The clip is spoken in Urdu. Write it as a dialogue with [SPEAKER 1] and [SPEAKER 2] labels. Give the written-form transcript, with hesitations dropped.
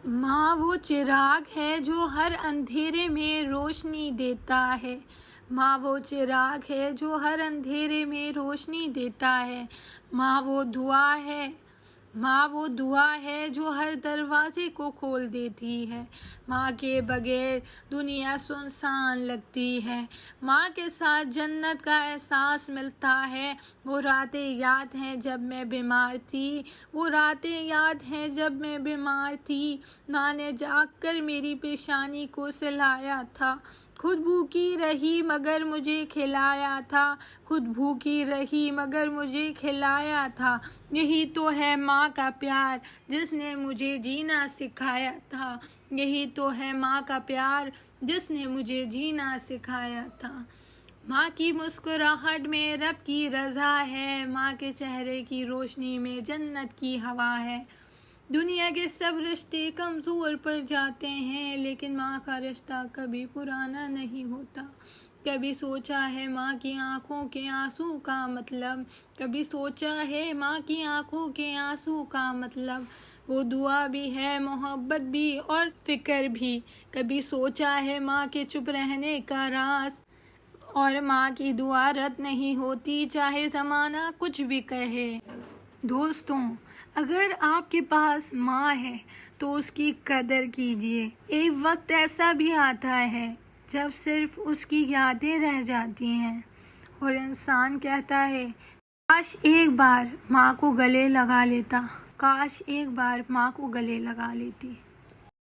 [SPEAKER 1] ماں وہ چراغ ہے جو ہر اندھیرے میں روشنی دیتا ہے۔ ماں وہ چراغ ہے جو ہر اندھیرے میں روشنی دیتا ہے۔ ماں وہ دعا ہے، ماں وہ دعا ہے جو ہر دروازے کو کھول دیتی ہے۔ ماں کے بغیر دنیا سنسان لگتی ہے۔ ماں کے ساتھ جنت کا احساس ملتا ہے۔ وہ راتیں یاد ہیں جب میں بیمار تھی، وہ راتیں یاد ہیں جب میں بیمار تھی۔ ماں نے جاگ کر میری پیشانی کو سلایا تھا، خود بھوکی رہی مگر مجھے کھلایا تھا، خود بھوکی رہی مگر مجھے کھلایا تھا۔ یہی تو ہے ماں کا پیار جس نے مجھے جینا سکھایا تھا، یہی تو ہے ماں کا پیار جس نے مجھے جینا سکھایا تھا۔ ماں کی مسکراہٹ میں رب کی رضا ہے، ماں کے چہرے کی روشنی میں جنت کی ہوا ہے۔ دنیا کے سب رشتے کمزور پڑ جاتے ہیں لیکن ماں کا رشتہ کبھی پرانا نہیں ہوتا۔ کبھی سوچا ہے ماں کی آنکھوں کے آنسو کا مطلب، کبھی سوچا ہے ماں کی آنکھوں کے آنسو کا مطلب، وہ دعا بھی ہے محبت بھی اور فکر بھی۔ کبھی سوچا ہے ماں کے چپ رہنے کا راز، اور ماں کی دعا رد نہیں ہوتی چاہے زمانہ کچھ بھی کہے۔ دوستوں، اگر آپ کے پاس ماں ہے تو اس کی قدر کیجیے۔ ایک وقت ایسا بھی آتا ہے جب صرف اس کی یادیں رہ جاتی ہیں اور انسان کہتا ہے کاش ایک بار ماں کو گلے لگا لیتا، کاش ایک بار ماں کو گلے لگا لیتی۔